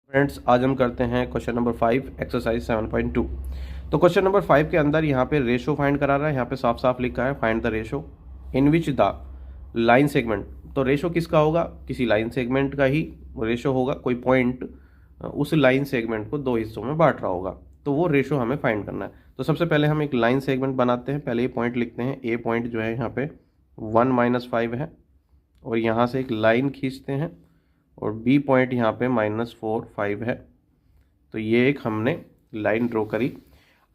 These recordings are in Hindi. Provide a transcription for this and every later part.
फ्रेंड्स, आज हम करते हैं क्वेश्चन नंबर 5 एक्सरसाइज 7.2। तो क्वेश्चन नंबर 5 के अंदर यहाँ पे रेशो फाइंड करा रहा है। यहाँ पे साफ साफ लिखा है find the ratio in which the line segment. तो रेशो किसका होगा? किसी लाइन सेगमेंट का ही रेशो होगा। कोई पॉइंट उस लाइन सेगमेंट को दो हिस्सों में बांट रहा होगा, तो वो रेशो हमें फाइंड करना है। तो सबसे पहले हम एक लाइन सेगमेंट बनाते हैं। पहले ये पॉइंट लिखते हैं। ए पॉइंट जो है यहाँ पे 1-5 है और यहाँ से एक लाइन खींचते हैं और बी पॉइंट यहाँ पे -4-5 है। तो ये एक हमने लाइन ड्रॉ करी।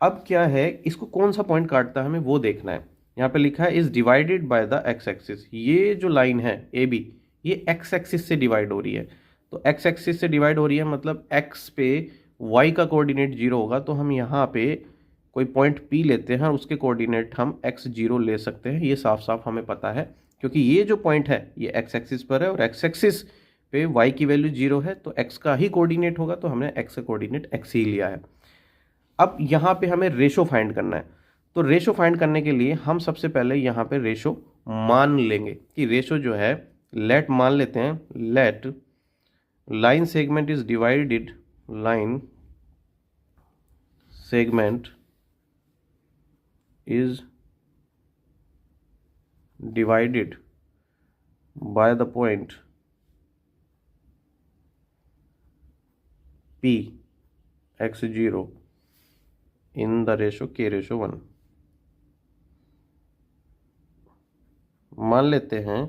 अब क्या है, इसको कौन सा पॉइंट काटता है हमें वो देखना है। यहाँ पे लिखा है is divided by the x axis. ये जो लाइन है ए बी, ये एक्स एक्सिस से डिवाइड हो रही है। तो एक्स एक्सिस से डिवाइड हो रही है मतलब एक्स पे वाई का कोऑर्डिनेट 0 होगा। तो हम यहाँ पे कोई पॉइंट पी लेते हैं और उसके कोऑर्डिनेट हम x0 ले सकते हैं। ये साफ साफ हमें पता है क्योंकि ये जो पॉइंट है ये एक्स एक्सिस पर है और एक्स एक्सिस पे y की वैल्यू 0 है, तो x का ही कोऑर्डिनेट होगा। तो हमने x का कोऑर्डिनेट x ही लिया है। अब यहाँ पे हमें रेशो फाइंड करना है। तो रेशो फाइंड करने के लिए हम सबसे पहले यहाँ पे रेशो मान लेंगे कि रेशो जो है, लेट मान लेते हैं, let line segment is divided, line segment is divided by the point P x0 in the ratio k/1। मान लेते हैं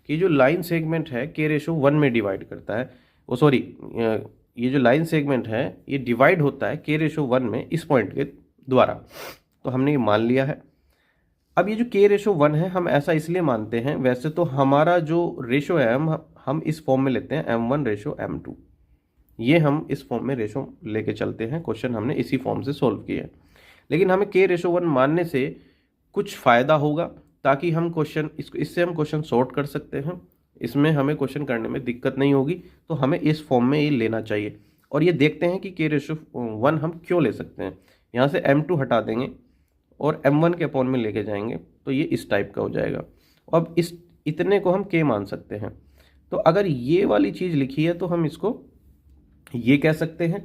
कि जो लाइन सेगमेंट है k/1 में डिवाइड करता है, वो सॉरी, ये जो लाइन सेगमेंट है ये डिवाइड होता है k/1 में इस पॉइंट के द्वारा। तो हमने ये मान लिया है। अब ये जो k/1 है हम ऐसा इसलिए मानते हैं, वैसे तो हमारा जो रेशो है हम इस फॉर्म में लेते हैं m1:m2। ये हम इस फॉर्म में रेशो लेके चलते हैं। क्वेश्चन हमने इसी फॉर्म से सॉल्व किया है। लेकिन हमें k/1 मानने से कुछ फ़ायदा होगा, ताकि हम इससे हम क्वेश्चन सॉर्ट कर सकते हैं। इसमें हमें क्वेश्चन करने में दिक्कत नहीं होगी। तो हमें इस फॉर्म में ये लेना चाहिए। और ये देखते हैं कि k/1 हम क्यों ले सकते हैं। यहाँ से m2 हटा देंगे और m1 के अपॉन में लेके जाएंगे, तो ये इस टाइप का हो जाएगा। अब इतने को हम k मान सकते हैं। तो अगर ये वाली चीज़ लिखी है तो हम इसको ये कह सकते हैं,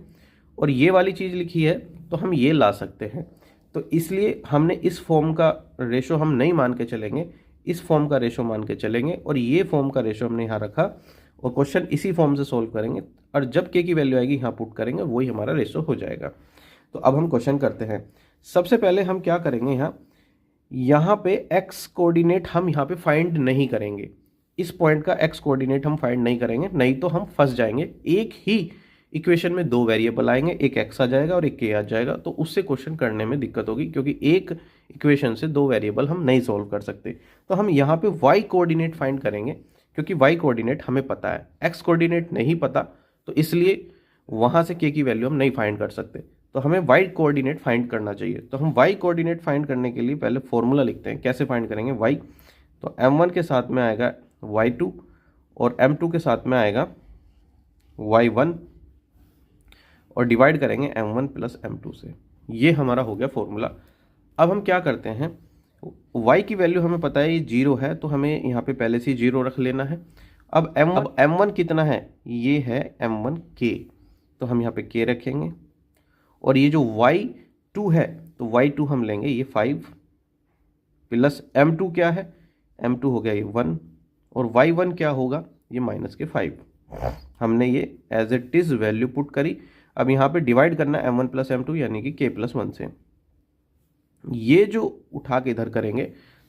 और ये वाली चीज़ लिखी है तो हम ये ला सकते हैं। तो इसलिए हमने इस फॉर्म का रेशो हम नहीं मान के चलेंगे, इस फॉर्म का रेशो मान के चलेंगे। और ये फॉर्म का रेशो हमने यहाँ रखा और क्वेश्चन इसी फॉर्म से सॉल्व करेंगे। और जब k की वैल्यू आएगी यहाँ पुट करेंगे, वही हमारा रेशो हो जाएगा। तो अब हम क्वेश्चन करते हैं। सबसे पहले हम क्या करेंगे, यहाँ पे x कोऑर्डिनेट हम यहाँ पे फाइंड नहीं करेंगे। इस पॉइंट का x कोऑर्डिनेट हम फाइंड नहीं करेंगे, नहीं तो हम फंस जाएंगे। एक ही इक्वेशन में दो वेरिएबल आएंगे, एक x आ जाएगा और एक k आ जाएगा। तो उससे क्वेश्चन करने में दिक्कत होगी, क्योंकि एक इक्वेशन से दो वेरिएबल हम नहीं सॉल्व कर सकते। तो हम यहाँ पे y कोऑर्डिनेट फाइंड करेंगे, क्योंकि y कोऑर्डिनेट हमें पता है, x कोऑर्डिनेट नहीं पता। तो इसलिए वहाँ से k की वैल्यू हम नहीं फाइंड कर सकते। तो हमें y कोऑर्डिनेट फाइंड करना चाहिए। तो हम y कोऑर्डिनेट फाइंड करने के लिए पहले फॉर्मूला लिखते हैं। कैसे फाइंड करेंगे y? तो m1 के साथ में आएगा y2 और m2 के साथ में आएगा y1 और डिवाइड करेंगे m1 + m2 से। ये हमारा हो गया फॉर्मूला। अब हम क्या करते हैं, y की वैल्यू हमें पता है ये 0 है, तो हमें यहाँ पे पहले से 0 रख लेना है। अब m1 कितना है? ये है m1k, तो हम यहाँ पे k रखेंगे। और ये जो y2 है, तो y2 हम लेंगे ये 5 प्लस m2 क्या है? m2 हो गया ये 1, और y1 क्या होगा? ये -5। हमने ये as it is value put करी। अब यहाँ पे डिवाइड करना m1 + m2 यानी कि k+1 से। ये जो उठा के इधर करेंगे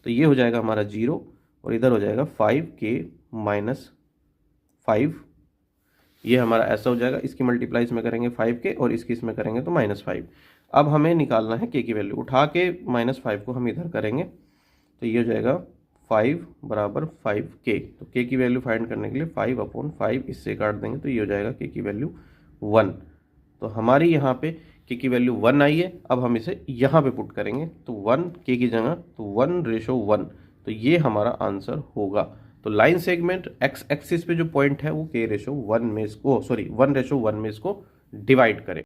तो ये हो जाएगा हमारा 0 और इधर हो जाएगा 5k - 5। ये हमारा ऐसा हो जाएगा। इसकी मल्टीप्लाई इसमें करेंगे 5k और इसकी इसमें करेंगे तो -5। अब हमें निकालना है k की वैल्यू। उठा के -5 को हम इधर करेंगे तो ये हो जाएगा 5 = 5k। तो k की वैल्यू फाइंड करने के लिए 5/5 इससे काट देंगे तो ये हो जाएगा k की वैल्यू 1। तो हमारी यहाँ पे k की वैल्यू 1 आई है। अब हम इसे यहाँ पे पुट करेंगे तो 1 k की जगह तो 1:1। तो ये हमारा आंसर होगा। तो लाइन सेगमेंट x एक्सिस पे जो पॉइंट है वो k/1 में इसको 1:1 में इसको डिवाइड करे।